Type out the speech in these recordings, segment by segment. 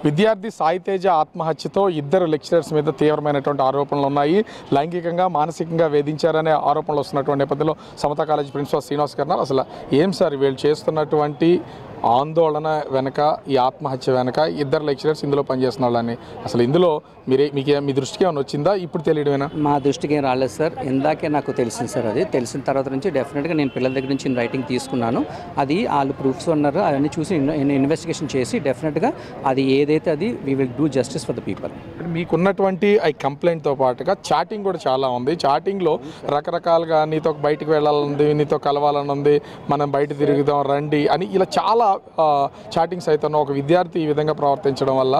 విద్యార్థి సాయి తేజ ఆత్మహత్యతో ఇద్దరు లెక్చరర్స్ మీద తీవ్రమైనటువంటి ఆరోపణలు ఉన్నాయి. లైంగికంగా మానసికంగా వేధించారనే ఆరోపణలు వస్తున్నటువంటి నేపథ్యంలో సమతా కాలేజ్ ప్రిన్సిపల్ శ్రీనివాస్ గారు అసలు ఏం సార్ వీళ్ళు చేస్తున్నటువంటి ఆందోళన వెనక, ఈ ఆత్మహత్య వెనక ఇద్దరు లెక్చరర్స్ ఇందులో పనిచేస్తున్న వాళ్ళని అసలు ఇందులో మీకు మీ దృష్టికి ఏమైనా వచ్చిందా? ఇప్పుడు తెలియడమేనా? మా దృష్టికి ఏం రాలేదు సార్. ఇందాకే నాకు తెలిసింది సార్. అది తెలిసిన తర్వాత నుంచి డెఫినెట్గా నేను పిల్లల దగ్గర నుంచి రైటింగ్ తీసుకున్నాను. అది వాళ్ళు ప్రూఫ్స్ ఉన్నారు, అవన్నీ చూసి ఇన్వెస్టిగేషన్ చేసి డెఫినెట్గా అది ఏదైతే అది we will do justice for the people. మీకున్నటువంటి ఈ కంప్లైంట్తో పాటుగా చాటింగ్ కూడా చాలా ఉంది. చాటింగ్లో రకరకాలుగా నీతో బయటికి వెళ్ళాలనుంది, నీతో కలవాలని ఉంది, మనం బయట తిరుగుదాం రండి అని ఇలా చాలా చాటింగ్స్ అయితే ఒక విద్యార్థి ఈ విధంగా ప్రవర్తించడం వల్ల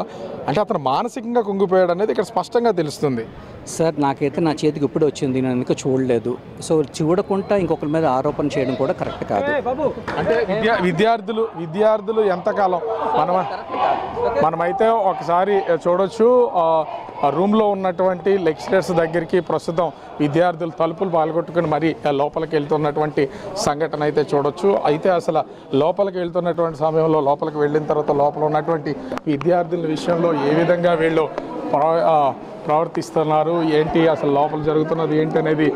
అంటే అతను మానసికంగా కుంగిపోయాడు అనేది ఇక్కడ స్పష్టంగా తెలుస్తుంది. సార్ నాకైతే నా చేతికి ఇప్పుడు వచ్చింది, నేను ఇంకా చూడలేదు. సో చూడకుండా ఇంకొకరి మీద ఆరోపణ చేయడం కూడా కరెక్ట్ కాదు. అంటే విద్యార్థులు ఎంతకాలం మనమైతే ఒకసారి చూడొచ్చు, రూమ్లో ఉన్నటువంటి లెక్చరర్స్ దగ్గరికి ప్రస్తుతం విద్యార్థులు తలుపులు పాల్గొట్టుకుని మరీ లోపలికి వెళ్తున్నటువంటి సంఘటన అయితే చూడొచ్చు. అయితే అసలు లోపలికి వెళ్తున్నటువంటి సమయంలో లోపలికి వెళ్ళిన తర్వాత లోపల ఉన్నటువంటి విద్యార్థుల విషయంలో ఏ విధంగా వీళ్ళు ప్రవర్తిస్తున్నారు, ఏంటి అసలు లోపల జరుగుతున్నది ఏంటి అనేది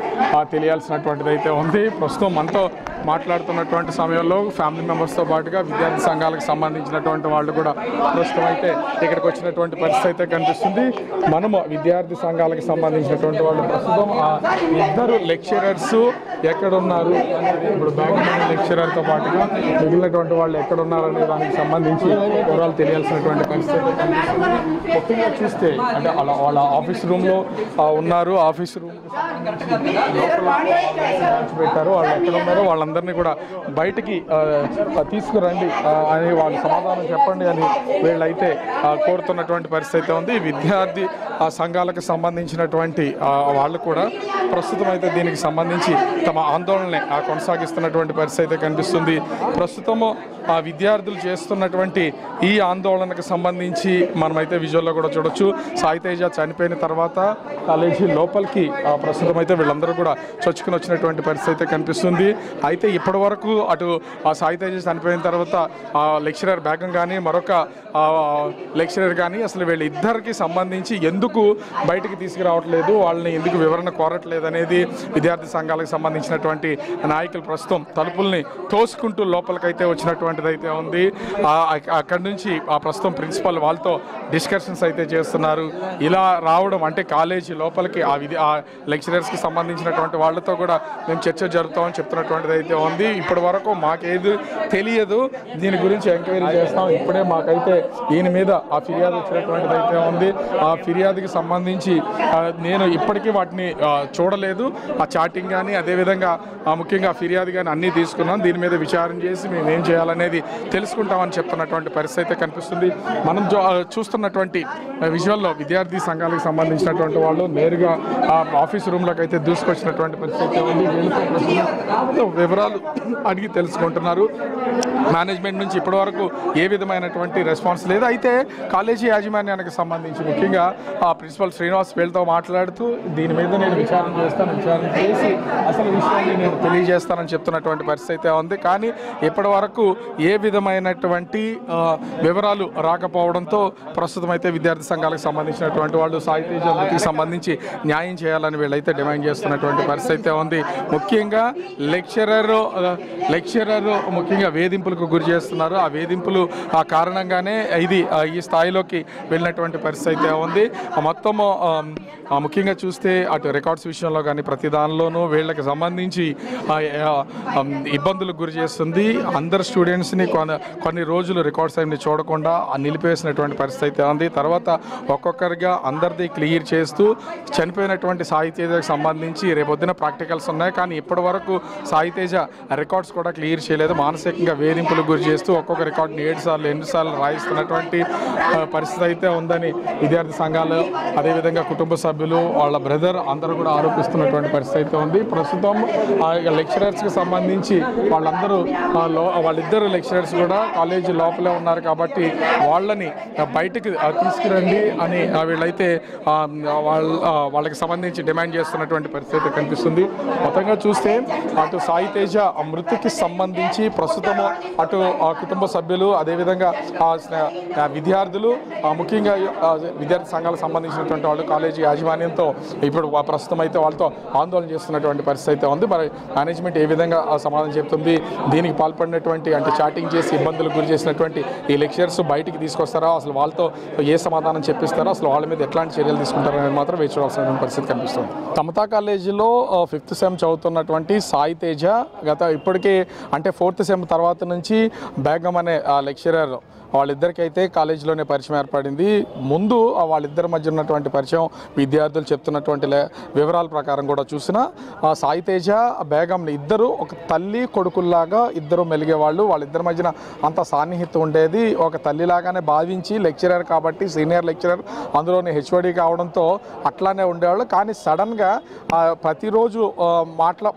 తెలియాల్సినటువంటిది అయితే ఉంది. ప్రస్తుతం మనతో మాట్లాడుతున్నటువంటి సమయంలో ఫ్యామిలీ మెంబర్స్తో పాటుగా విద్యార్థి సంఘాలకు సంబంధించినటువంటి వాళ్ళు కూడా ప్రస్తుతం అయితే ఇక్కడికి వచ్చినటువంటి పరిస్థితి అయితే కనిపిస్తుంది. మనము విద్యార్థి సంఘాలకు సంబంధించినటువంటి వాళ్ళు ప్రస్తుతం ఇద్దరు లెక్చరర్స్ ఎక్కడున్నారు అనేది ఇప్పుడు బ్యాక్ లెక్చరర్తో పాటుగా మిగిలినటువంటి వాళ్ళు ఎక్కడున్నారు అనే దానికి సంబంధించి వివరాలు తెలియాల్సినటువంటి పరిస్థితి కనిపిస్తుంది. ముఖ్యంగా చూస్తే అంటే వాళ్ళ ఆఫీస్ రూమ్లో ఉన్నారు, ఆఫీస్ రూమ్ పెట్టారు, వాళ్ళు ఎక్కడ ఉన్నారో వాళ్ళందరినీ కూడా బయటికి తీసుకురండి అని వాళ్ళు సమాధానం చెప్పండి అని వీళ్ళైతే కోరుతున్నటువంటి పరిస్థితి అయితే ఉంది. విద్యార్థి సంఘాలకు సంబంధించినటువంటి వాళ్ళు కూడా ప్రస్తుతం అయితే దీనికి సంబంధించి తమ ఆందోళనని కొనసాగిస్తున్నటువంటి పరిస్థితి అయితే కనిపిస్తుంది. ప్రస్తుతము విద్యార్థులు చేస్తున్నటువంటి ఈ ఆందోళనకు సంబంధించి మనమైతే విజువల్లో కూడా చూడొచ్చు. సాయి తేజ చనిపోయిన తర్వాత కాలేజీ లోపలికి ప్రస్తుతం అయితే వీళ్ళందరూ కూడా చొచ్చుకుని వచ్చినటువంటి పరిస్థితి అయితే కనిపిస్తుంది. అయితే ఇప్పటి వరకు అటు సాయి తేజ చనిపోయిన తర్వాత లెక్చరర్ బేగం కానీ మరొక లెక్చరర్ కానీ అసలు వీళ్ళిద్దరికి సంబంధించి ఎందుకు బయటికి తీసుకురావట్లేదు, వాళ్ళని ఎందుకు వివరణ కోరట్లేదు అనేది విద్యార్థి సంఘాలకు సంబంధించినటువంటి నాయకులు ప్రస్తుతం తలుపుల్ని తోసుకుంటూ లోపలికైతే వచ్చినటువంటిది అయితే ఉంది. అక్కడి నుంచి ప్రస్తుతం ప్రిన్సిపల్ వాళ్ళతో డిస్కషన్స్ అయితే చేస్తున్నారు. ఇలా రావడం అంటే కాలేజీ లోపలికి ఆ లెక్చరర్స్కి సంబంధించినటువంటి వాళ్ళతో కూడా మేము చర్చ జరుపుతామని చెప్తున్నటువంటిది అయితే ఉంది. ఇప్పటి వరకు మాకేది తెలియదు, దీని గురించి ఎంక్వైరీ చేస్తాం, ఇప్పుడే మాకైతే ఈయన మీద ఆ ఫిర్యాదు వచ్చినటువంటిది అయితే ఉంది. ఆ ఫిర్యాదుకి సంబంధించి నేను ఇప్పటికీ వాటిని చూడలేదు, ఆ చాటింగ్ కానీ అదేవిధంగా ముఖ్యంగా ఫిర్యాదు కానీ అన్నీ తీసుకున్నాం, దీని మీద విచారణ చేసి మేము ఏం చేయాలనేది తెలుసుకుంటామని చెప్తున్నటువంటి పరిస్థితి అయితే కనిపిస్తుంది. మనం చూస్తున్నటువంటి విజువల్లో విద్యార్థి సంఘాలకు సంబంధించినటువంటి వాళ్ళు నేరుగా ఆఫీస్ రూమ్లోకి అయితే దూసుకొచ్చినటువంటి పరిస్థితి ఉంది. వివరాలు అడిగి తెలుసుకుంటున్నారు. మేనేజ్మెంట్ నుంచి ఇప్పటి వరకు ఏ విధమైనటువంటి రెస్పాన్స్ లేదు. అయితే కాలేజీ యాజమాన్యానికి సంబంధించి ముఖ్యంగా ప్రిన్సిపల్ శ్రీనివాస్ వీళ్ళతో మాట్లాడుతూ దీని మీద నేను విచారణ చేసి అసలు విషయాన్ని నేను తెలియజేస్తానని చెప్తున్నటువంటి పరిస్థితి అయితే ఉంది. కానీ ఇప్పటి వరకు ఏ విధమైనటువంటి వివరాలు రాకపోవడంతో ప్రస్తుతం అయితే విద్యార్థి సంఘాలకు సంబంధించినటువంటి వాళ్ళు సాయి తేజ మృతికి సంబంధించి న్యాయం చేయాలని వీళ్ళైతే డిమాండ్ చేస్తున్నటువంటి పరిస్థితి అయితే ఉంది. ముఖ్యంగా లెక్చరర్ ముఖ్యంగా వేధింపులకు గురి చేస్తున్నారు. ఆ వేధింపులు ఆ కారణంగానే ఇది ఈ స్థాయిలోకి వెళ్ళినటువంటి పరిస్థితి అయితే ఉంది. మొత్తము ముఖ్యంగా చూస్తే అటు రికార్డ్స్ విషయంలో కానీ ప్రతి దానిలోనూ వీళ్ళకి సంబంధించి ఇబ్బందులకు గురి చేస్తుంది. అందరు స్టూడెంట్స్ని కొన్ని రోజులు రికార్డ్స్ టైంని చూడకుండా నిలిపేసినటువంటి పరిస్థితి అయితే ఉంది. తర్వాత ఒక్కొక్కరిగా అందరిది క్లియర్ చేస్తూ చనిపోయినటువంటి సాయి తేజకు సంబంధించి రేపొద్దున ప్రాక్టికల్స్ ఉన్నాయి, కానీ ఇప్పటి వరకు సాయి తేజ రికార్డ్స్ కూడా క్లియర్ చేయలేదు. మానసికంగా వేధింపులకు గురి చేస్తూ ఒక్కొక్క రికార్డుని 7 సార్లు రాయిస్తున్నటువంటి పరిస్థితి అయితే ఉందని విద్యార్థి సంఘాలు అదేవిధంగా కుటుంబ సభ్యులు వాళ్ళ బ్రదర్ అందరూ కూడా ఆరోపిస్తున్నటువంటి పరిస్థితి అయితే ఉంది. ప్రస్తుతం లెక్చరర్స్కి సంబంధించి వాళ్ళిద్దరు లెక్చరర్స్ కూడా కాలేజీ లోపలే ఉన్నారు కాబట్టి వాళ్ళని బయటకు తీసుకురండి అని వీళ్ళైతే వాళ్ళకి సంబంధించి డిమాండ్ చేస్తున్నటువంటి పరిస్థితి కనిపిస్తుంది. మొత్తంగా చూస్తే అటు సాయి తేజ మృతికి సంబంధించి ప్రస్తుతము అటు కుటుంబ సభ్యులు, అదేవిధంగా విద్యార్థులు, ముఖ్యంగా విద్యార్థి సంఘాలకు సంబంధించినటువంటి వాళ్ళు కాలేజీ యాజమాన్యంతో ఇప్పుడు ప్రస్తుతం అయితే వాళ్ళతో ఆందోళన చేస్తున్నటువంటి పరిస్థితి అయితే ఉంది. మరి మేనేజ్మెంట్ ఏ విధంగా సమాధానం చెప్తుంది, దీనికి పాల్పడినటువంటి అంటే చాటింగ్ చేసి ఇబ్బందులకు గురి చేసినటువంటి ఈ లెక్చరర్స్ బయటికి తీసుకొస్తారా, అసలు వాళ్ళతో ఏ సమాధానం చెప్పిస్తారో, అసలు వాళ్ళ మీద ఎట్లాంటి చర్యలు తీసుకుంటారో అనేది మాత్రం వేచి చూడాల్సిన పరిస్థితి కనిపిస్తుంది. సమతా కాలేజీలో 5th సెమ్ చదువుతున్నటువంటి సాయి తేజ ఇప్పటికే అంటే 4th సెమ్ తర్వాత నుంచి బేగం అనే లెక్చరర్ వాళ్ళిద్దరికైతే కాలేజీలోనే పరిచయం ఏర్పడింది. ముందు వాళ్ళిద్దరి మధ్య ఉన్నటువంటి పరిచయం విద్యార్థులు చెప్తున్నటువంటి వివరాల ప్రకారం కూడా చూసినా సాయి తేజ బేగంని ఇద్దరు ఒక తల్లి కొడుకుల్లాగా ఇద్దరు మెలిగేవాళ్ళు. వాళ్ళిద్దరి మధ్యన అంత సాన్నిహిత్యం ఉండేది. ఒక తల్లిలాగానే భావించి లెక్చరర్ కాబట్టి సీనియర్ లెక్చరర్, అందులోనే హెచ్ఓడి కావడంతో అట్లానే ఉండేవాళ్ళు. కానీ సడన్గా ప్రతిరోజు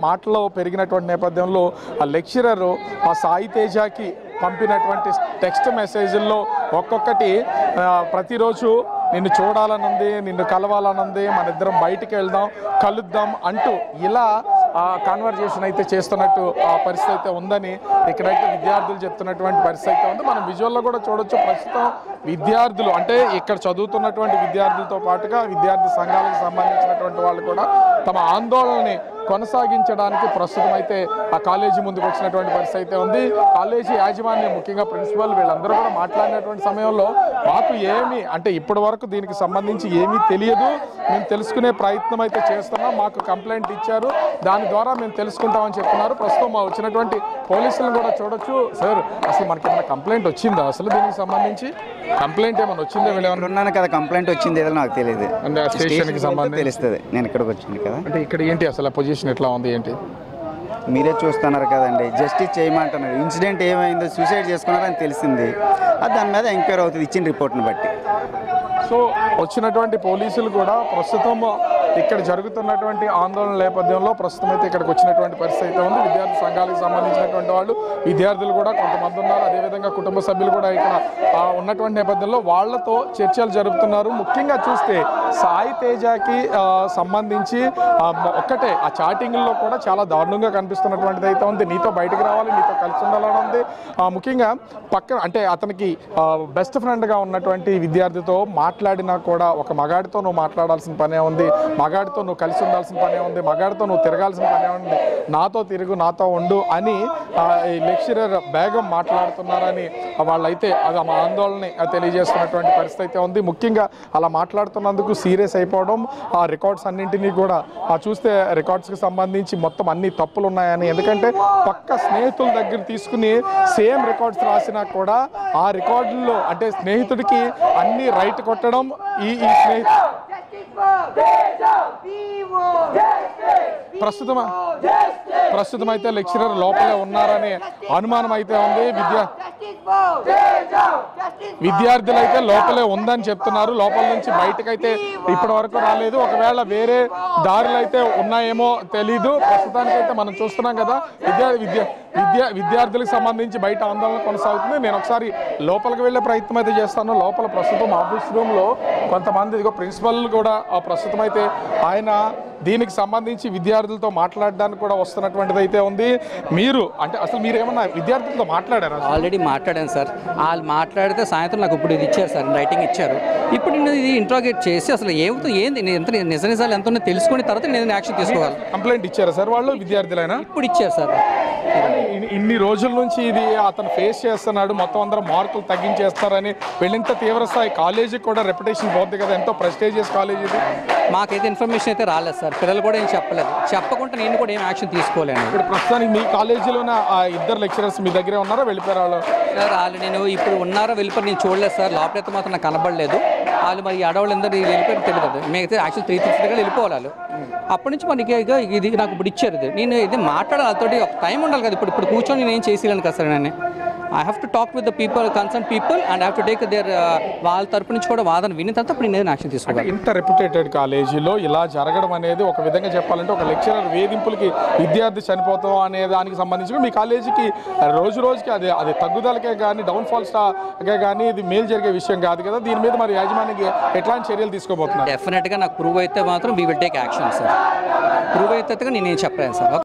మాటలో పెరిగినటువంటి నేపథ్యంలో ఆ లెక్చరరు ఆ సాయి తేజకి పంపినటువంటి టెక్స్ట్ మెసేజ్ల్లో ఒక్కొక్కటి ప్రతిరోజు నిన్ను చూడాలనుంది, నిన్ను కలవాలనుంది, మన ఇద్దరం బయటికి కలుద్దాం అంటూ ఇలా కాన్వర్జేషన్ అయితే చేస్తున్నట్టు పరిస్థితి అయితే ఉందని ఇక్కడైతే విద్యార్థులు చెప్తున్నటువంటి పరిస్థితి అయితే ఉంది. మనం విజువల్లో కూడా చూడొచ్చు. ప్రస్తుతం విద్యార్థులు అంటే ఇక్కడ చదువుతున్నటువంటి విద్యార్థులతో పాటుగా విద్యార్థి సంఘాలకు సంబంధించినటువంటి వాళ్ళు కూడా తమ ఆందోళనని కొనసాగించడానికి ప్రస్తుతం అయితే ఆ కాలేజీ ముందుకు వచ్చినటువంటి పరిస్థితి అయితే ఉంది. కాలేజీ యాజమాన్యం, ముఖ్యంగా ప్రిన్సిపల్, వీళ్ళందరూ కూడా మాట్లాడినటువంటి సమయంలో మాకు ఏమీ అంటే ఇప్పటి వరకు దీనికి సంబంధించి ఏమీ తెలియదు, మేము తెలుసుకునే ప్రయత్నం అయితే చేస్తున్నాం, మాకు కంప్లైంట్ ఇచ్చారు, దాని ద్వారా మేము తెలుసుకుంటామని చెప్తున్నారు. ప్రస్తుతం మా వచ్చినటువంటి పోలీసులను కూడా చూడొచ్చు. సార్, అసలు మనకి ఏమైనా కంప్లైంట్ వచ్చిందా, అసలు దీనికి సంబంధించి కంప్లైంట్ ఏమైనా వచ్చిందా? వీళ్ళు ఉన్నాను కదా, కంప్లైంట్ వచ్చింది ఏదో నాకు తెలియదు. అంటే స్టేషన్కి సంబంధించి తెలుస్తుంది, నేను ఇక్కడికి వచ్చింది కదా. అంటే ఇక్కడ ఏంటి అసలు పొజిషన్ ఎట్లా ఉంది ఏంటి మీరే చూస్తున్నారు కదండి. జస్టిస్ చేయమంటున్నారు. ఇన్సిడెంట్ ఏమైందో, సూసైడ్ చేసుకున్నారని తెలిసింది. దాని మీద ఎంక్వైరీ అవుతుంది ఇచ్చిన రిపోర్ట్ని బట్టి. సో వచ్చినటువంటి పోలీసులు కూడా ప్రస్తుతం ఇక్కడ జరుగుతున్నటువంటి ఆందోళన నేపథ్యంలో ప్రస్తుతం అయితే ఇక్కడికి వచ్చినటువంటి పరిస్థితి అయితే ఉంది. విద్యార్థి సంఘాలకు సంబంధించినటువంటి వాళ్ళు, విద్యార్థులు కూడా కొంతమంది ఉన్నారు, అదేవిధంగా కుటుంబ సభ్యులు కూడా ఇక్కడ ఉన్నటువంటి నేపథ్యంలో వాళ్లతో చర్చలు జరుపుతున్నారు. ముఖ్యంగా చూస్తే సాయి తేజకి సంబంధించి ఒక్కటే ఆ చాటింగ్లో కూడా చాలా దారుణంగా కనిపిస్తున్నటువంటిది అయితే ఉంది. నీతో బయటకు రావాలి, నీతో కలిసి ఉండాలని ఉంది. ముఖ్యంగా పక్కన అంటే అతనికి బెస్ట్ ఫ్రెండ్గా ఉన్నటువంటి విద్యార్థితో మాట్లాడినా కూడా ఒక మగాడితో నువ్వు మాట్లాడాల్సిన పనే ఉంది, మగాడితో నువ్వు కలిసి ఉండాల్సిన పనే ఉంది, మగాడితో నువ్వు తిరగాల్సిన పనే ఉంది, నాతో తిరుగు, నాతో ఉండు అని ఈ లెక్చరర్ బేగం మాట్లాడుతున్నారని వాళ్ళైతే అది మా ఆందోళనని తెలియజేస్తున్నటువంటి పరిస్థితి అయితే ఉంది. ముఖ్యంగా అలా మాట్లాడుతున్నందుకు సీరియస్ అయిపోవడం, ఆ రికార్డ్స్ అన్నింటినీ కూడా చూస్తే రికార్డ్స్కి సంబంధించి మొత్తం అన్ని తప్పులు ఉన్నాయని, ఎందుకంటే పక్క స్నేహితుల దగ్గర తీసుకుని సేమ్ రికార్డ్స్ రాసినా కూడా ఆ రికార్డుల్లో అంటే స్నేహితుడికి అన్ని రైట్ కొట్టడం ఈ ప్రస్తుతం అయితే లెక్చరర్ లోపలే ఉన్నారనే అనుమానం అయితే ఉంది. విద్యార్థులు అయితే లోపలే ఉందని చెప్తున్నారు. లోపల నుంచి బయటకైతే ఇప్పటి వరకు రాలేదు. ఒకవేళ వేరే దారులు అయితే ఉన్నాయేమో తెలీదు. ప్రస్తుతానికైతే మనం చూస్తున్నాం కదా విద్యార్థులకు సంబంధించి బయట ఆందోళన కొనసాగుతుంది. నేను ఒకసారి లోపలికి వెళ్ళే ప్రయత్నం అయితే చేస్తాను. లోపల ప్రస్తుతం ఆఫీస్ రూమ్లో కొంతమంది ప్రిన్సిపల్ కూడా ప్రస్తుతం అయితే ఆయన దీనికి సంబంధించి విద్యార్థులతో మాట్లాడడానికి కూడా వస్తున్నటువంటిది అయితే ఉంది. మీరు అంటే అసలు మీరు ఏమన్నా విద్యార్థులతో మాట్లాడారా? ఆల్రెడీ మాట్లాడాను సార్. వాళ్ళు మాట్లాడితే సాయంత్రం నాకు ఇప్పుడు ఇది ఇచ్చారు సార్, రైటింగ్ ఇచ్చారు. ఇప్పుడు నేను ఇది ఇంట్రాగేట్ చేసి అసలు ఏంది ఎంత నిజాలు ఎంత ఉన్నో తెలుసుకుని తర్వాత నేను యాక్షన్ తీసుకోవాలి. కంప్లైంట్ ఇచ్చారా సార్ వాళ్ళు విద్యార్థులైనా? ఇప్పుడు ఇచ్చారు సార్. ఇన్ని రోజుల నుంచి ఇది అతను ఫేస్ చేస్తున్నాడు, మొత్తం అందరూ మార్కులు తగ్గించేస్తారని వీళ్ళంత తీవ్రస్థాయి కాలేజీకి కూడా రెప్యుటేషన్ పోతుంది కదా, ఎంతో ప్రెస్టీజియస్ కాలేజ్ ఇది. మాకైతే ఇన్ఫర్మేషన్ అయితే రాలేదు సార్, పిల్లలు కూడా ఏం చెప్పలేదు. చెప్పకుండా నేను కూడా ఏం యాక్షన్ తీసుకోలేను. ఇప్పుడు ప్రస్తుతానికి మీ కాలేజీలోనే ఆ ఇద్దరు లెక్చరర్స్ మీ దగ్గరే ఉన్నారా, వెళ్ళిపోయారు వాళ్ళు? సార్ వాళ్ళు నేను ఇప్పుడు ఉన్నారో వెళ్ళిపోయి నేను చూడలేదు సార్. లోపలైతే మాత్రం నాకు కనబడలేదు. వాళ్ళు మరి అడవులు ఎందరూ వెళ్ళిపోయారు తెలియదు. మేమైతే యాక్చువల్ 3:30 వెళ్ళిపోవాలి వాళ్ళు. అప్పటి నుంచి మనకి ఇది నాకు ఇప్పుడు ఇచ్చారు. ఇది నేను ఇది మాట్లాడాలి వాళ్ళతోటి ఒక టైం ఉండాలి కదా. ఇప్పుడు కూర్చొని నేను ఏం చేసేయాలని కదా సార్. నేను I have to talk with the people concern people and have to take their వాళ్ళ తరపు నుంచి కూడా వాదన విని తర్వాత అప్పుడు నేను యాక్షన్ తీసుకోవాలి. ఇంత రెప్యుటేటెడ్ కాలేజీలో ఇలా జరగడం అనేది ఒక విధంగా చెప్పాలంటే ఒక లెక్చరర్ వేధింపులకి విద్యార్థి చనిపోతాం అనే దానికి సంబంధించి మీ కాలేజీకి రోజు రోజుకి అది తగ్గుదలకే కానీ డౌన్ఫాల్స్కే కానీ ఇది మేలు జరిగే విషయం కాదు కదా. దీని మీద మరి యాజమాన్యానికి ఎట్లాంటి చర్యలు తీసుకోబోతున్నారు? డెఫినెట్గా నాకు ప్రూవ్ అయితే మాత్రం we will take action sir. Prove అయితే నేను చెప్పలేను సార్.